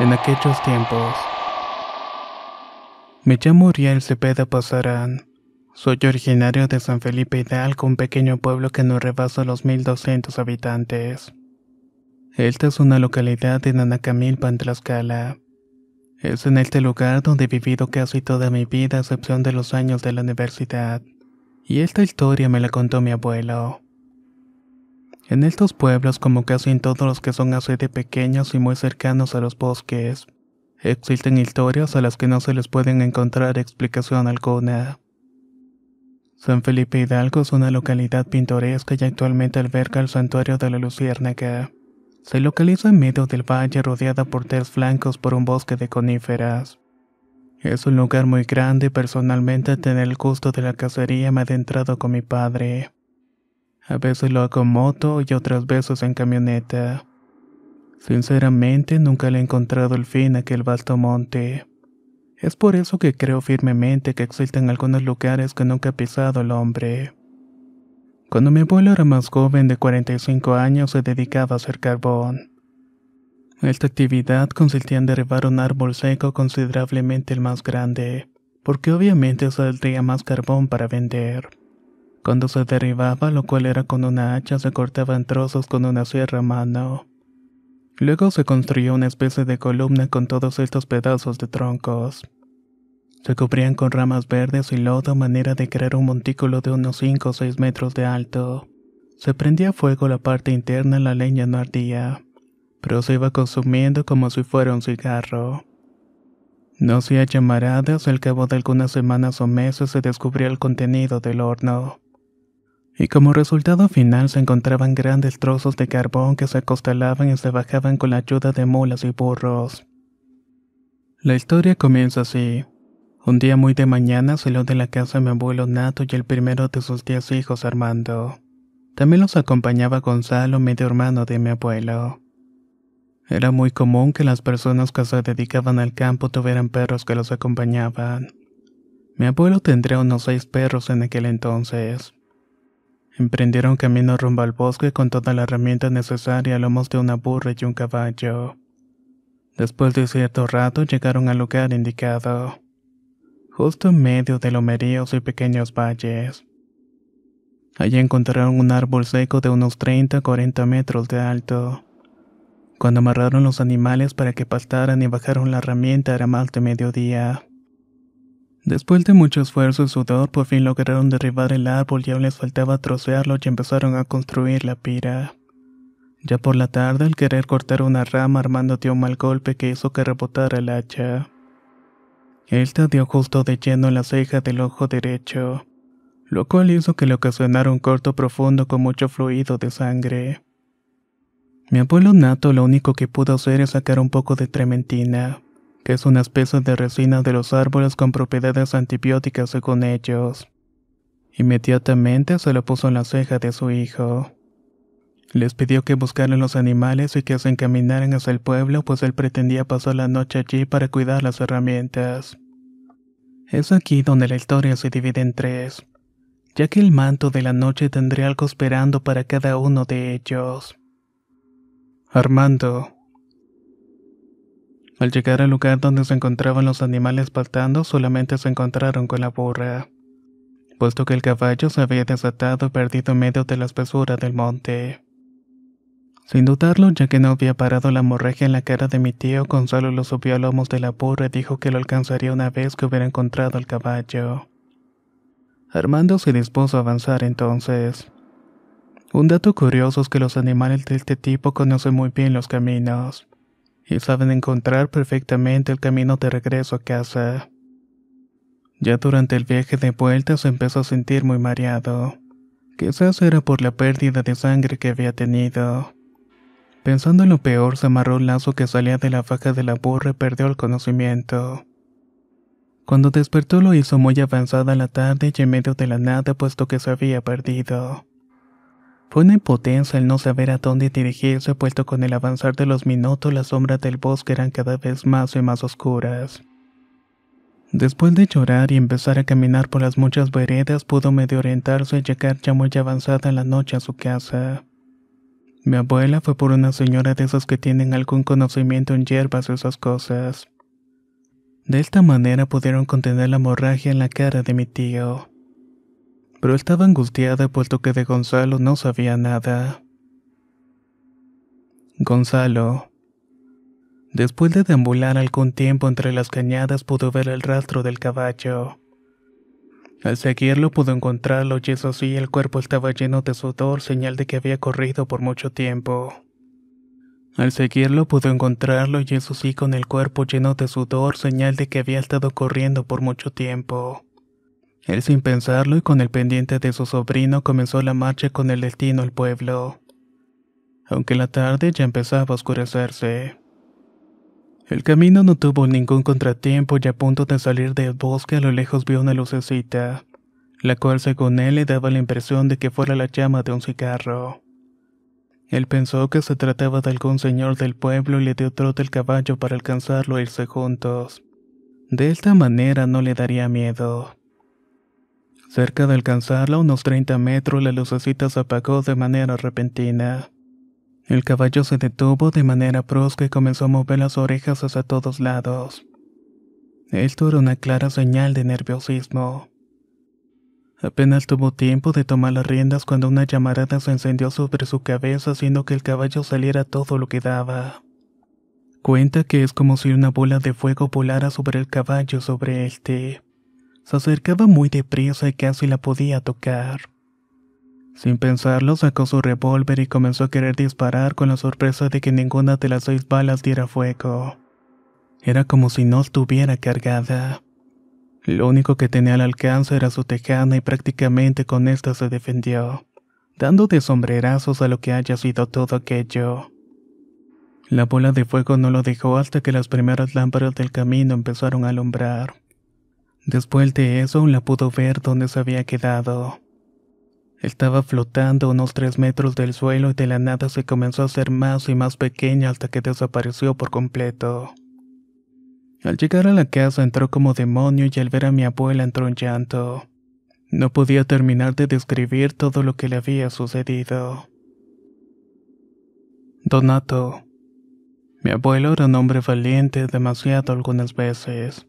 En aquellos tiempos. Me llamo Uriel Cepeda Pasarán. Soy originario de San Felipe Hidalgo, un pequeño pueblo que no rebasa los 1200 habitantes. Esta es una localidad en Anacamilpan, Tlaxcala. Es en este lugar donde he vivido casi toda mi vida, a excepción de los años de la universidad. Y esta historia me la contó mi abuelo. En estos pueblos, como casi en todos los que son así de pequeños y muy cercanos a los bosques, existen historias a las que no se les pueden encontrar explicación alguna. San Felipe Hidalgo es una localidad pintoresca y actualmente alberga el Santuario de la Luciérnaga. Se localiza en medio del valle, rodeada por 3 flancos por un bosque de coníferas. Es un lugar muy grande y personalmente al tener el gusto de la cacería me he adentrado con mi padre. A veces lo hago en moto y otras veces en camioneta. Sinceramente, nunca le he encontrado el fin a aquel vasto monte. Es por eso que creo firmemente que existen algunos lugares que nunca ha pisado el hombre. Cuando mi abuelo era más joven, de 45 años, se dedicaba a hacer carbón. Esta actividad consistía en derribar un árbol seco considerablemente el más grande, porque obviamente saldría más carbón para vender. Cuando se derribaba, lo cual era con una hacha, se cortaba en trozos con una sierra a mano. Luego se construyó una especie de columna con todos estos pedazos de troncos. Se cubrían con ramas verdes y lodo a manera de crear un montículo de unos 5 o 6 metros de alto. Se prendía fuego la parte interna, la leña no ardía, pero se iba consumiendo como si fuera un cigarro. No hacía llamaradas, al cabo de algunas semanas o meses se descubría el contenido del horno. Y como resultado final se encontraban grandes trozos de carbón que se acostalaban y se bajaban con la ayuda de mulas y burros. La historia comienza así. Un día muy de mañana salió de la casa mi abuelo Nato y el primero de sus 10 hijos, Armando. También los acompañaba Gonzalo, medio hermano de mi abuelo. Era muy común que las personas que se dedicaban al campo tuvieran perros que los acompañaban. Mi abuelo tendría unos 6 perros en aquel entonces. Emprendieron camino rumbo al bosque con toda la herramienta necesaria a lomos de una burra y un caballo. Después de cierto rato llegaron al lugar indicado, justo en medio de lomeríos y pequeños valles. Allí encontraron un árbol seco de unos 30 a 40 metros de alto. Cuando amarraron los animales para que pastaran y bajaron la herramienta era más de mediodía. Después de mucho esfuerzo y sudor, por fin lograron derribar el árbol y aún les faltaba trocearlo y empezaron a construir la pira. Ya por la tarde, al querer cortar una rama, Armando dio un mal golpe que hizo que rebotara el hacha. Esta dio justo de lleno en la ceja del ojo derecho, lo cual hizo que le ocasionara un corto profundo con mucho fluido de sangre. Mi abuelo Nato lo único que pudo hacer es sacar un poco de trementina, que es una especie de resina de los árboles con propiedades antibióticas según ellos. Inmediatamente se lo puso en la ceja de su hijo. Les pidió que buscaran los animales y que se encaminaran hacia el pueblo, pues él pretendía pasar la noche allí para cuidar las herramientas. Es aquí donde la historia se divide en 3, ya que el manto de la noche tendría algo esperando para cada uno de ellos. Armando. Al llegar al lugar donde se encontraban los animales pastando, solamente se encontraron con la burra, puesto que el caballo se había desatado y perdido en medio de la espesura del monte. Sin dudarlo, ya que no había parado la hemorragia en la cara de mi tío, Gonzalo lo subió a lomos de la burra y dijo que lo alcanzaría una vez que hubiera encontrado el caballo. Armando se dispuso a avanzar entonces. Un dato curioso es que los animales de este tipo conocen muy bien los caminos y saben encontrar perfectamente el camino de regreso a casa. Ya durante el viaje de vuelta se empezó a sentir muy mareado. Quizás era por la pérdida de sangre que había tenido. Pensando en lo peor, se amarró un lazo que salía de la faja de la burra y perdió el conocimiento. Cuando despertó lo hizo muy avanzada la tarde y en medio de la nada, puesto que se había perdido. Fue una impotencia el no saber a dónde dirigirse, puesto con el avanzar de los minutos las sombras del bosque eran cada vez más y más oscuras. Después de llorar y empezar a caminar por las muchas veredas, pudo medio orientarse y llegar ya muy avanzada la noche a su casa. Mi abuela fue por una señora de esas que tienen algún conocimiento en hierbas y esas cosas. De esta manera pudieron contener la hemorragia en la cara de mi tío. Pero estaba angustiada puesto que de Gonzalo no sabía nada. Gonzalo. Después de deambular algún tiempo entre las cañadas pudo ver el rastro del caballo. Al seguirlo pudo encontrarlo y eso sí, el cuerpo estaba lleno de sudor, señal de que había corrido por mucho tiempo. Al seguirlo pudo encontrarlo y eso sí, con el cuerpo lleno de sudor, señal de que había estado corriendo por mucho tiempo. Él sin pensarlo y con el pendiente de su sobrino comenzó la marcha con el destino al pueblo. Aunque la tarde ya empezaba a oscurecerse. El camino no tuvo ningún contratiempo y a punto de salir del bosque a lo lejos vio una lucecita, la cual según él le daba la impresión de que fuera la llama de un cigarro. Él pensó que se trataba de algún señor del pueblo y le dio trote el caballo para alcanzarlo e irse juntos. De esta manera no le daría miedo. Cerca de alcanzarla, a unos 30 metros, la lucecita se apagó de manera repentina. El caballo se detuvo de manera brusca y comenzó a mover las orejas hacia todos lados. Esto era una clara señal de nerviosismo. Apenas tuvo tiempo de tomar las riendas cuando una llamarada se encendió sobre su cabeza haciendo que el caballo saliera todo lo que daba. Cuenta que es como si una bola de fuego volara sobre el caballo sobre este. Se acercaba muy deprisa y casi la podía tocar. Sin pensarlo, sacó su revólver y comenzó a querer disparar con la sorpresa de que ninguna de las 6 balas diera fuego. Era como si no estuviera cargada. Lo único que tenía al alcance era su tejana y prácticamente con esta se defendió, dando de sombrerazos a lo que haya sido todo aquello. La bola de fuego no lo dejó hasta que las primeras lámparas del camino empezaron a alumbrar. Después de eso, aún la pudo ver donde se había quedado. Estaba flotando a unos 3 metros del suelo y de la nada se comenzó a hacer más y más pequeña hasta que desapareció por completo. Al llegar a la casa entró como demonio y al ver a mi abuela entró en llanto. No podía terminar de describir todo lo que le había sucedido. Donato. Mi abuelo era un hombre valiente, demasiado algunas veces.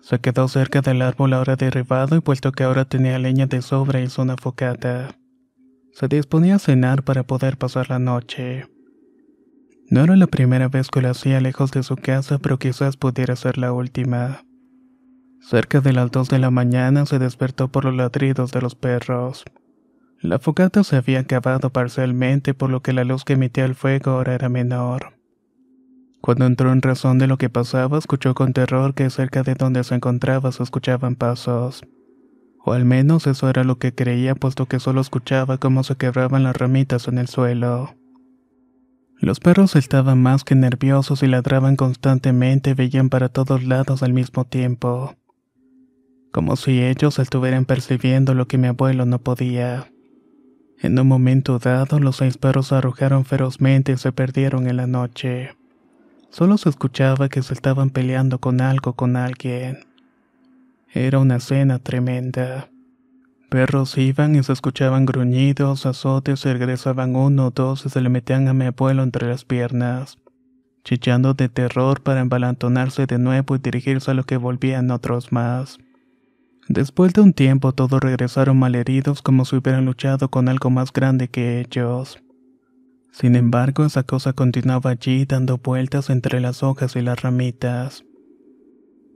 Se quedó cerca del árbol ahora derribado y puesto que ahora tenía leña de sobra hizo una fogata. Se disponía a cenar para poder pasar la noche. No era la primera vez que lo hacía lejos de su casa, pero quizás pudiera ser la última. Cerca de las 2 de la mañana se despertó por los ladridos de los perros. La fogata se había acabado parcialmente, por lo que la luz que emitía el fuego ahora era menor. Cuando entró en razón de lo que pasaba, escuchó con terror que cerca de donde se encontraba se escuchaban pasos. O al menos eso era lo que creía, puesto que solo escuchaba cómo se quebraban las ramitas en el suelo. Los perros estaban más que nerviosos y ladraban constantemente y veían para todos lados al mismo tiempo. Como si ellos estuvieran percibiendo lo que mi abuelo no podía. En un momento dado, los 6 perros se arrojaron ferozmente y se perdieron en la noche. Solo se escuchaba que se estaban peleando con algo con alguien. Era una escena tremenda. Perros iban y se escuchaban gruñidos, azotes y regresaban 1 o 2 y se le metían a mi abuelo entre las piernas, chillando de terror para embalantonarse de nuevo y dirigirse a lo que volvían otros más. Después de un tiempo todos regresaron malheridos como si hubieran luchado con algo más grande que ellos. Sin embargo, esa cosa continuaba allí dando vueltas entre las hojas y las ramitas.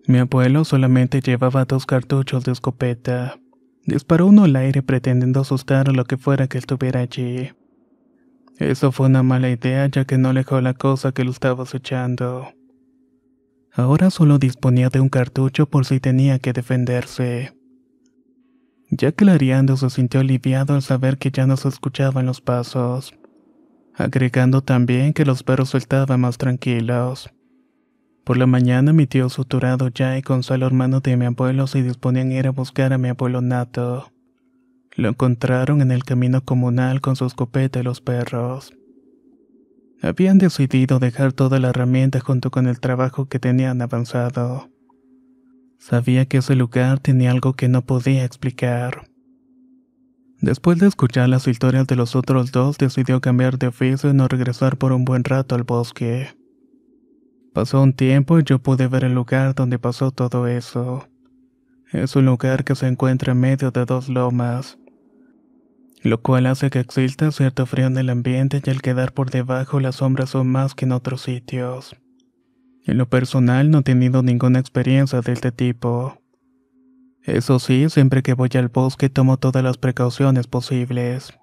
Mi abuelo solamente llevaba 2 cartuchos de escopeta. Disparó uno al aire pretendiendo asustar a lo que fuera que estuviera allí. Eso fue una mala idea ya que no alejó la cosa que lo estaba acechando. Ahora solo disponía de un cartucho por si tenía que defenderse. Ya clareando se sintió aliviado al saber que ya no se escuchaban los pasos, agregando también que los perros estaban más tranquilos. Por la mañana mi tío suturado ya y Gonzalo, hermano de mi abuelo, se disponían a ir a buscar a mi abuelo Nato. Lo encontraron en el camino comunal con su escopeta y los perros. Habían decidido dejar toda la herramienta junto con el trabajo que tenían avanzado. Sabía que ese lugar tenía algo que no podía explicar. Después de escuchar las historias de los otros dos, decidió cambiar de oficio y no regresar por un buen rato al bosque. Pasó un tiempo y yo pude ver el lugar donde pasó todo eso. Es un lugar que se encuentra en medio de dos lomas, lo cual hace que exista cierto frío en el ambiente y al quedar por debajo las sombras son más que en otros sitios. En lo personal no he tenido ninguna experiencia de este tipo. Eso sí, siempre que voy al bosque tomo todas las precauciones posibles.